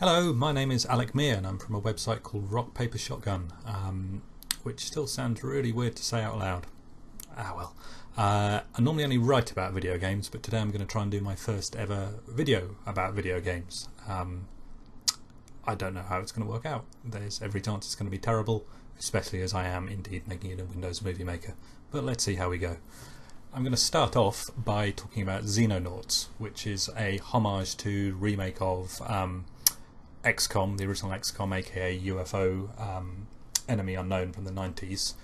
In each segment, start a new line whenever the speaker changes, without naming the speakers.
Hello, my name is Alec Mear and I'm from a website called Rock Paper Shotgun, which still sounds really weird to say out loud. I normally only write about video games, but today I'm going to try and do my first ever video about video games. I don't know how it's going to work out. There's every chance it's going to be terrible, especially as I am indeed making it in Windows Movie Maker. But let's see how we go. I'm going to start off by talking about Xenonauts, which is a homage to remake of XCOM, the original XCOM, aka UFO Enemy Unknown from the 90s.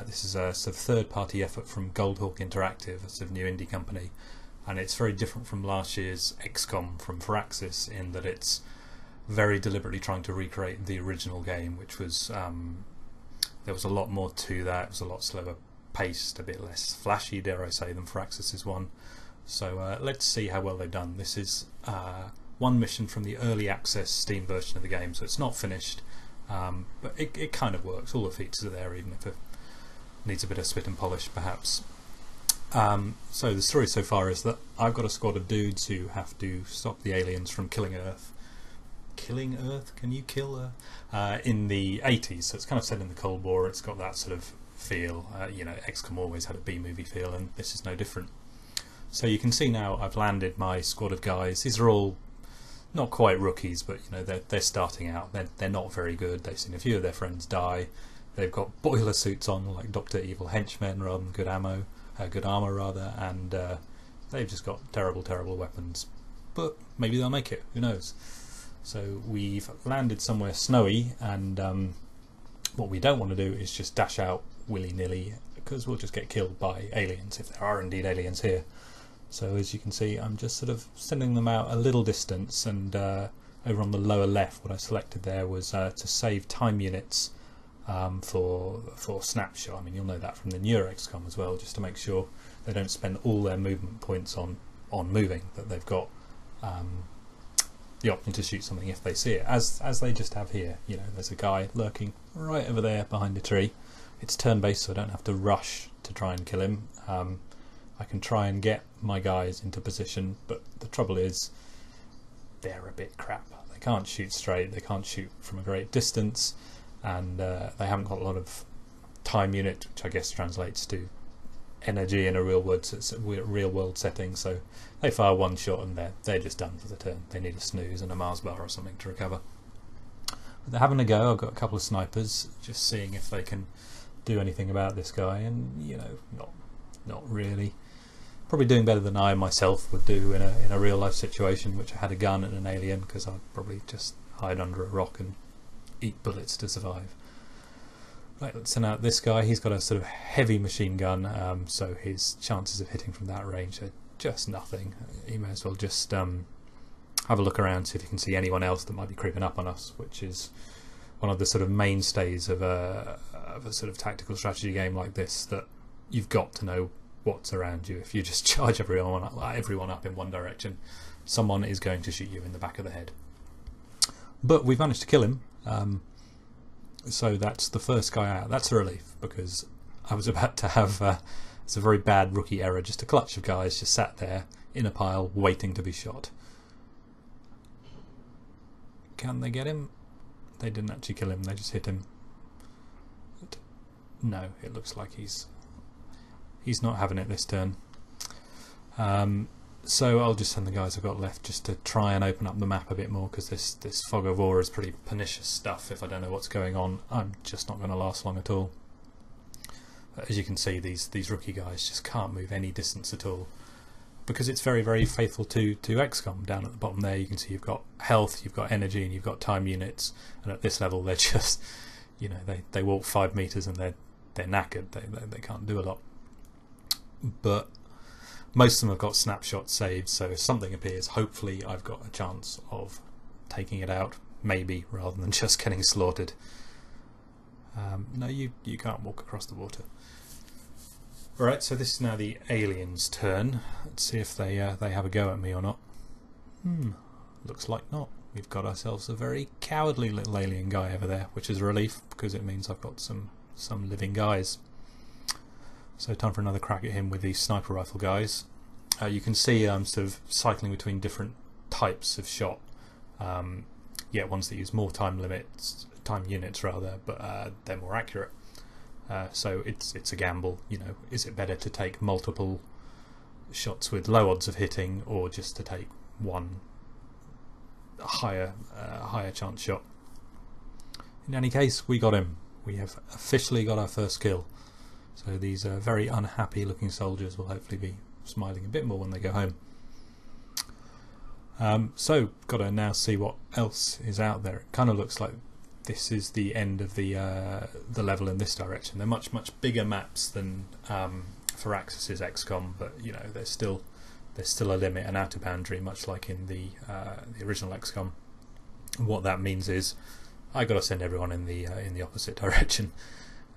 This is a sort of third-party effort from Goldhawk Interactive, a sort of new indie company, and it's very different from last year's XCOM from Firaxis in that it's very deliberately trying to recreate the original game, which was there was a lot more to that. It was a lot slower paced, a bit less flashy, dare I say, than Firaxis' one. So let's see how well they've done. This is one mission from the early access Steam version of the game, so it's not finished, but it kind of works. All the features are there, even if it needs a bit of spit and polish perhaps. So the story so far is that I've got a squad of dudes who have to stop the aliens from killing Earth. Killing Earth? Can you kill Earth? In the 80s, so it's kind of set in the Cold War. It's got that sort of feel. You know, XCOM always had a B-movie feel, and this is no different. So you can see now I've landed my squad of guys. These are all not quite rookies, but you know they're starting out. They're not very good. They've seen a few of their friends die. They've got boiler suits on, like Dr. Evil henchmen, rather than good armor rather, and they've just got terrible weapons. But maybe they'll make it. Who knows? So we've landed somewhere snowy, and what we don't want to do is just dash out willy-nilly, because we'll just get killed by aliens if there are indeed aliens here. So as you can see, I'm just sort of sending them out a little distance, and over on the lower left what I selected there was to save time units for snapshot. I mean, you'll know that from the newer XCOM as well, just to make sure they don't spend all their movement points on moving, that they've got the option to shoot something if they see it, as they just have here. You know, there's a guy lurking right over there behind a tree. It's turn-based, so I don't have to rush to try and kill him. I can try and get my guys into position, but the trouble is they're a bit crap. They can't shoot straight, they can't shoot from a great distance, and they haven't got a lot of time unit, which I guess translates to energy in a real world setting. So they fire one shot and they're just done for the turn. They need a snooze and a Mars bar or something to recover. But they're having a go. I've got a couple of snipers, just seeing if they can do anything about this guy, and you know, not really. Probably doing better than I myself would do in a real life situation, which I had a gun and an alien, because I'd probably just hide under a rock and eat bullets to survive. Right, let's send out this guy. He's got a sort of heavy machine gun, so his chances of hitting from that range are just nothing. He may as well just have a look around, see if you can see anyone else that might be creeping up on us, which is one of the sort of mainstays of a sort of tactical strategy game like this, that you've got to know what's around you. If you just charge everyone up in one direction, someone is going to shoot you in the back of the head. But we've managed to kill him, so that's the first guy out. That's a relief, because I was about to have it's a very bad rookie error, just a clutch of guys just sat there in a pile waiting to be shot. Can they get him? They didn't actually kill him, they just hit him. But no, it looks like he's not having it this turn. So I'll just send the guys I've got left just to try and open up the map a bit more, because this fog of war is pretty pernicious stuff. If I don't know what's going on, I'm just not going to last long at all. But as you can see, these rookie guys just can't move any distance at all, because it's very faithful to XCOM. Down at the bottom there you can see you've got health, you've got energy, and you've got time units, and at this level they're just, you know, they walk 5 meters and they're knackered. They can't do a lot. But most of them have got snapshots saved, so if something appears, hopefully I've got a chance of taking it out, maybe, rather than just getting slaughtered. No, you can't walk across the water. Alright, so this is now the aliens' turn. Let's see if they have a go at me or not. Looks like not. We've got ourselves a very cowardly little alien guy over there, which is a relief, because it means I've got some living guys. So time for another crack at him with these sniper rifle guys. You can see I'm sort of cycling between different types of shot. get ones that use more time units rather, but they're more accurate. So it's a gamble. You know, is it better to take multiple shots with low odds of hitting, or just to take one higher chance shot? In any case, we got him. We have officially got our first kill. So these very unhappy looking soldiers will hopefully be smiling a bit more when they go home. So got to now see what else is out there. It kind of looks like this is the end of the level in this direction. They're much bigger maps than Firaxis's XCOM, but you know there's still a limit, an outer boundary, much like in the original XCOM. What that means is I got to send everyone in the opposite direction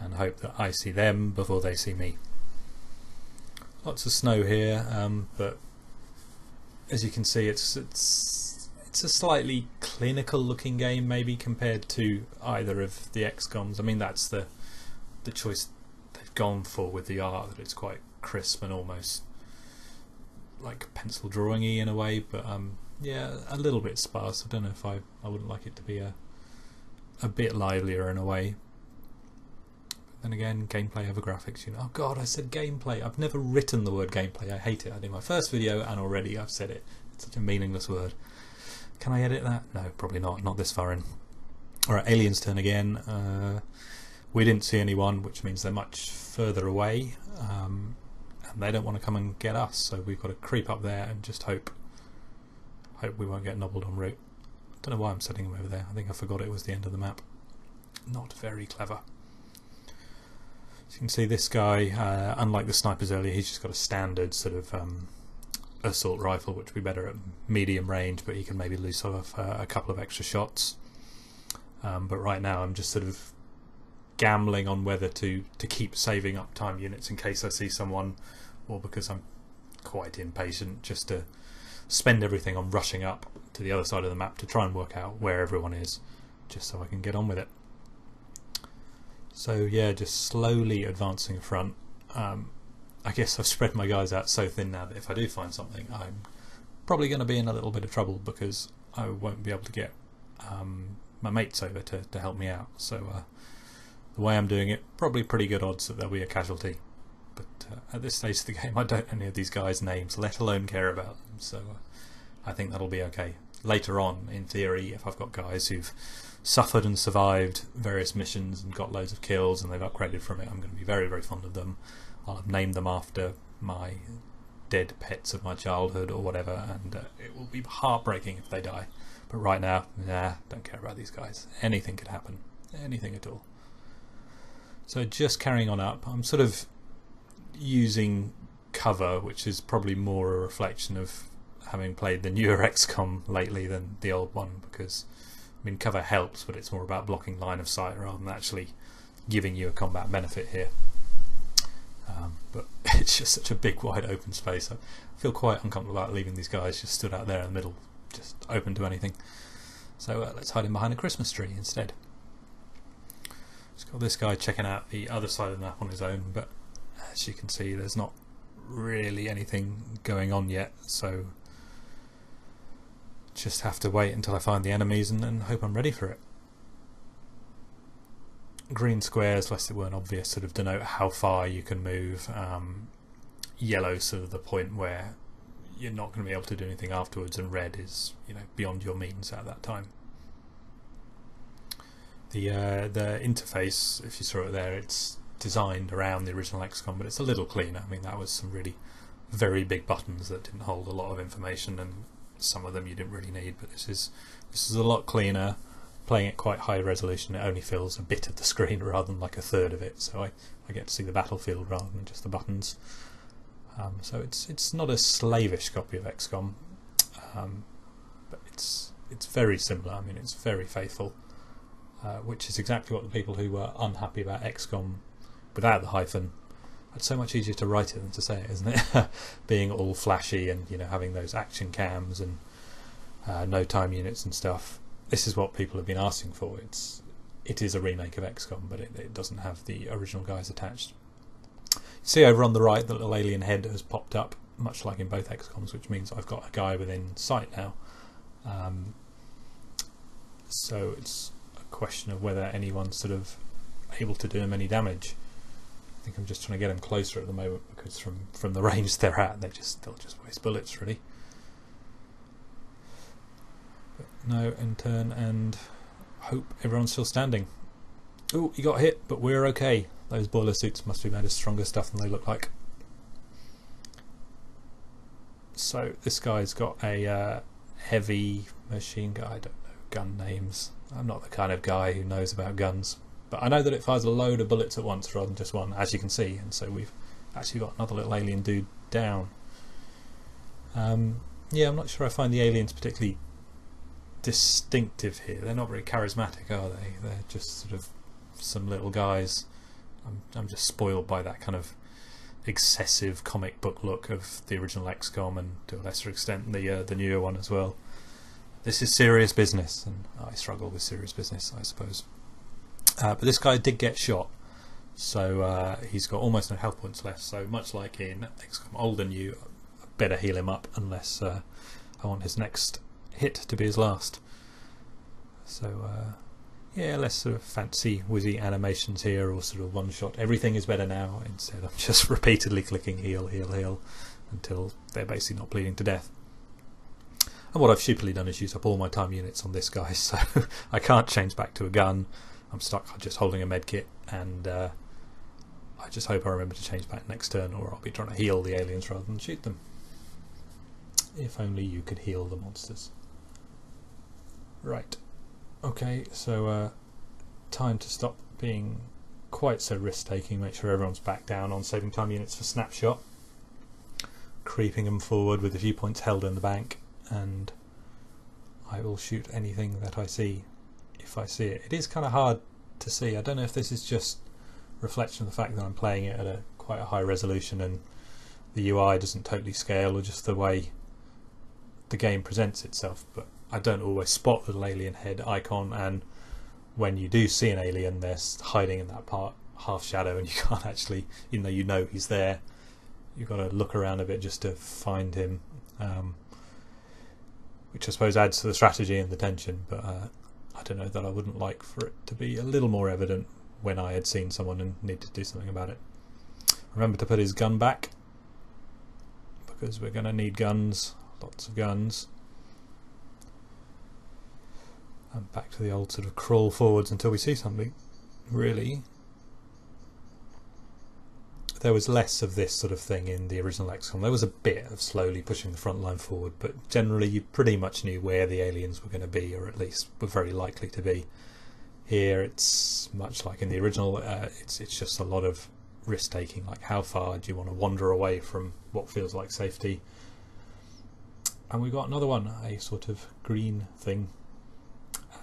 and hope that I see them before they see me. Lots of snow here, but as you can see, it's a slightly clinical looking game, maybe compared to either of the XCOMs. I mean, that's the choice they've gone for with the art, that it's quite crisp and almost like pencil drawing-y in a way, but yeah, a little bit sparse. I don't know if I wouldn't like it to be a bit livelier in a way. Then again, gameplay over graphics, you know. Oh god, I said gameplay. I've never written the word gameplay. I hate it. I did my first video and already I've said it. It's such a meaningless word. Can I edit that? No, probably not. Not this far in. Alright, aliens turn again. We didn't see anyone, which means they're much further away. And they don't want to come and get us, so we've got to creep up there and just hope we won't get nobbled en route. Don't know why I'm setting them over there. I think I forgot it was the end of the map. Not very clever. So you can see this guy, unlike the snipers earlier, he's just got a standard sort of assault rifle, which would be better at medium range, but he can maybe loose off a couple of extra shots. But right now I'm just sort of gambling on whether to keep saving up time units in case I see someone, or because I'm quite impatient just to spend everything on rushing up to the other side of the map to try and work out where everyone is, just so I can get on with it. So yeah, just slowly advancing front. I guess I've spread my guys out so thin now that if I do find something, I'm probably going to be in a little bit of trouble because I won't be able to get my mates over to help me out. So the way I'm doing it, probably pretty good odds that there'll be a casualty. But at this stage of the game, I don't know any of these guys' names, let alone care about them. So I think that'll be okay. Later on, in theory, if I've got guys who've suffered and survived various missions and got loads of kills and they've upgraded from it, I'm going to be very fond of them. I'll have named them after my dead pets of my childhood or whatever, and it will be heartbreaking if they die. But right now, nah, don't care about these guys. Anything could happen. Anything at all. So just carrying on up, I'm sort of using cover, which is probably more a reflection of having played the newer XCOM lately than the old one, because I mean cover helps, but it's more about blocking line of sight rather than actually giving you a combat benefit here. But it's just such a big wide open space. I feel quite uncomfortable about leaving these guys just stood out there in the middle, just open to anything. So let's hide him behind a Christmas tree instead. Just got this guy checking out the other side of the map on his own, but as you can see there's not really anything going on yet, so just have to wait until I find the enemies and hope I'm ready for it. Green squares, lest it weren't obvious, sort of denote how far you can move. Yellow sort of the point where you're not going to be able to do anything afterwards, and red is, you know, beyond your means at that time. The interface, if you saw it there, it's designed around the original XCOM, but it's a little cleaner. I mean, that was some really very big buttons that didn't hold a lot of information, and some of them you didn't really need. But this is a lot cleaner. Playing at quite high resolution, it only fills a bit of the screen rather than like a third of it, so I get to see the battlefield rather than just the buttons. So it's not a slavish copy of XCOM, but it's very similar. I mean, it's very faithful, which is exactly what the people who were unhappy about XCOM without the hyphen. It's so much easier to write it than to say it, isn't it? Being all flashy and, you know, having those action cams and no time units and stuff. This is what people have been asking for. It is a remake of XCOM, but it doesn't have the original guys attached. See over on the right, the little alien head has popped up, much like in both XCOMs, which means I've got a guy within sight now. so it's a question of whether anyone's sort of able to do them any damage. I think I'm just trying to get them closer at the moment, because from the range they're at, they'll just waste bullets really. But no, and turn and hope everyone's still standing. Oh, he got hit, but we're okay. Those boiler suits must be made of stronger stuff than they look like. So this guy's got a heavy machine gun. I don't know gun names. I'm not the kind of guy who knows about guns, but I know that it fires a load of bullets at once rather than just one, as you can see. And so we've actually got another little alien dude down. Yeah, I'm not sure I find the aliens particularly distinctive here. They're not very charismatic, are they? They're just sort of some little guys. I'm just spoiled by that kind of excessive comic book look of the original XCOM, and to a lesser extent the newer one as well. This is serious business, and I struggle with serious business, I suppose. But this guy did get shot, so he's got almost no health points left. So much like in XCOM Old and New, I better heal him up unless I want his next hit to be his last. So yeah, less sort of fancy whizzy animations here, or sort of one shot. Everything is better now. Instead I'm just repeatedly clicking heal, heal, heal until they're basically not bleeding to death. And what I've stupidly done is use up all my time units on this guy, so I can't change back to a gun. I'm stuck just holding a medkit, and I just hope I remember to change back next turn, or I'll be trying to heal the aliens rather than shoot them. If only you could heal the monsters. Right. Okay, so time to stop being quite so risk-taking. Make sure everyone's back down on saving time units for snapshot. Creeping them forward with the viewpoints held in the bank, and I will shoot anything that I see if I see it. It is kind of hard to see. I don't know if this is just reflection of the fact that I'm playing it at quite a high resolution and the UI doesn't totally scale, or just the way the game presents itself, but I don't always spot the little alien head icon, and when you do see an alien, they're hiding in that part, half shadow, and you can't actually, even though you know he's there, you've got to look around a bit just to find him, which I suppose adds to the strategy and the tension, but I don't know that I wouldn't like for it to be a little more evident when I had seen someone and need to do something about it. Remember to put his gun back, because we're going to need guns, lots of guns. And back to the old sort of crawl forwards until we see something. Really, there was less of this sort of thing in the original XCOM. There was a bit of slowly pushing the front line forward, but generally you pretty much knew where the aliens were going to be, or at least were very likely to be. Here it's much like in the original, it's just a lot of risk taking, like how far do you want to wander away from what feels like safety. And we've got another one, a sort of green thing.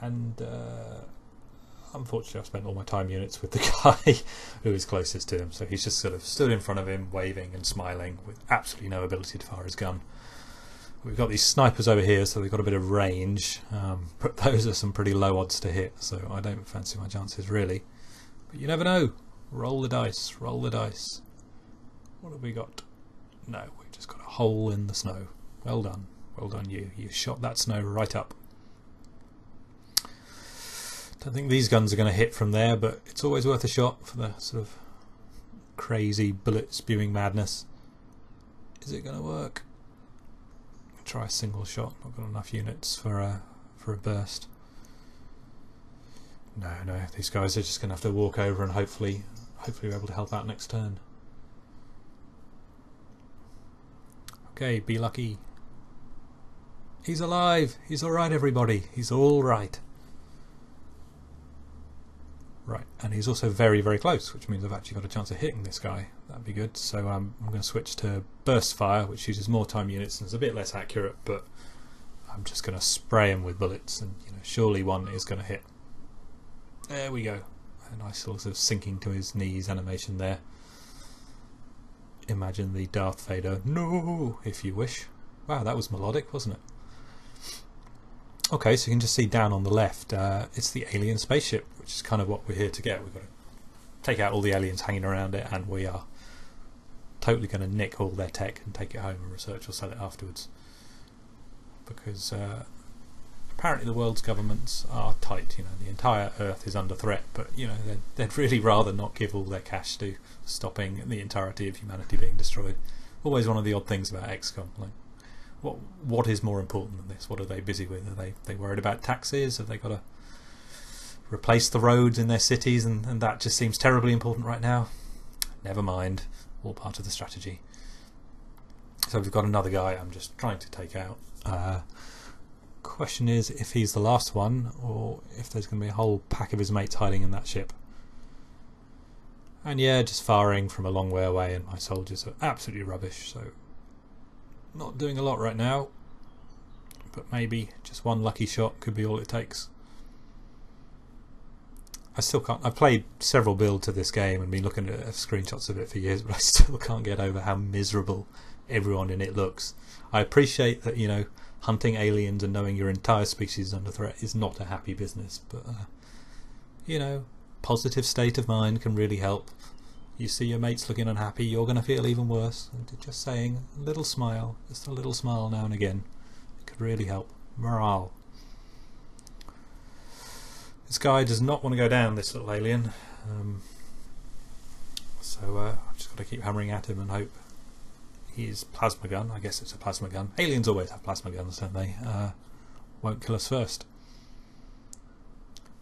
And unfortunately I've spent all my time units with the guy who is closest to him, so he's just sort of stood in front of him waving and smiling with absolutely no ability to fire his gun. We've got these snipers over here, so they've got a bit of range, but those are some pretty low odds to hit, so I don't fancy my chances really, but you never know. Roll the dice, roll the dice. What have we got? No, we've just got a hole in the snow. Well done you shot that snow right up. Don't think these guns are going to hit from there, but it's always worth a shot for the sort of crazy bullet spewing madness. Is it going to work? Try a single shot. Not got enough units for a burst. No, these guys are just going to have to walk over, and hopefully we're able to help out next turn. Okay, be lucky. He's alive. He's all right, everybody. He's all right. Right, and he's also very, very close, which means I've actually got a chance of hitting this guy. That'd be good. So I'm going to switch to burst fire, which uses more time units and is a bit less accurate, but I'm just going to spray him with bullets, and surely one is going to hit. There we go. A nice sort of sinking to his knees animation there. Imagine the Darth Vader "no" if you wish. Wow, that was melodic, wasn't it? Okay, so you can just see down on the left, it's the alien spaceship, which is kind of what we're here to get. We've got to take out all the aliens hanging around it, and we are totally going to nick all their tech and take it home and research or sell it afterwards. Because apparently the world's governments are tight. You know, the entire Earth is under threat, but you know they'd really rather not give all their cash to stopping the entirety of humanity being destroyed. Always one of the odd things about XCOM. Like, what is more important than this? What are they busy with? Are they worried about taxes? Have they got to replace the roads in their cities, and that just seems terribly important right now? Never mind, all part of the strategy. So we've got another guy I'm just trying to take out. Question is if he's the last one, or if there's going to be a whole pack of his mates hiding in that ship. And yeah, just firing from a long way away, and my soldiers are absolutely rubbish, so not doing a lot right now, but maybe just one lucky shot could be all it takes. I still can't. I've played several builds of this game and been looking at screenshots of it for years, but I still can't get over how miserable everyone in it looks. I appreciate that, you know, hunting aliens and knowing your entire species is under threat is not a happy business, but you know, positive state of mind can really help. You see your mates looking unhappy, you're going to feel even worse. And just saying a little smile, just a little smile now and again, it could really help. Morale. This guy does not want to go down, this little alien. So I've just got to keep hammering at him and hope his plasma gun, I guess it's a plasma gun. Aliens always have plasma guns, don't they? Won't kill us first.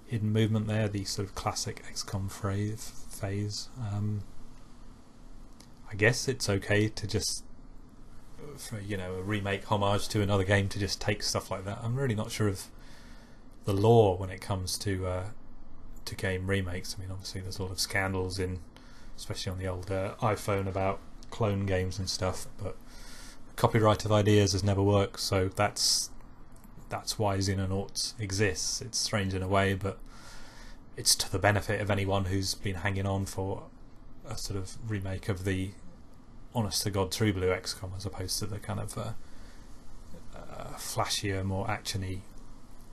Hidden movement there, the sort of classic XCOM phase. I guess it's okay to just, for, you know, a remake homage to another game, to just take stuff like that. I'm really not sure of the law when it comes to game remakes. I mean, obviously there's a lot of scandals in, especially on the old iPhone, about clone games and stuff, but copyright of ideas has never worked, so that's why Xenonauts exists. It's strange in a way, but it's to the benefit of anyone who's been hanging on for a sort of remake of the honest to god true blue XCOM, as opposed to the kind of flashier, more actiony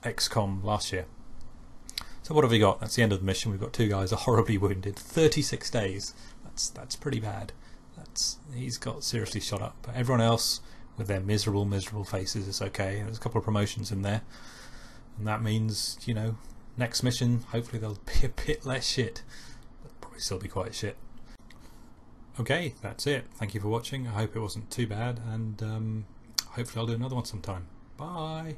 XCOM last year. So what have we got? That's the end of the mission. We've got two guys are horribly wounded. 36 days. That's pretty bad. He's got seriously shot up. But everyone else, with their miserable faces, is okay. There's a couple of promotions in there, and that means, you know, next mission hopefully they'll be a bit less shit. They'll probably still be quite shit. Okay, that's it. Thank you for watching. I hope it wasn't too bad, and hopefully I'll do another one sometime. Bye.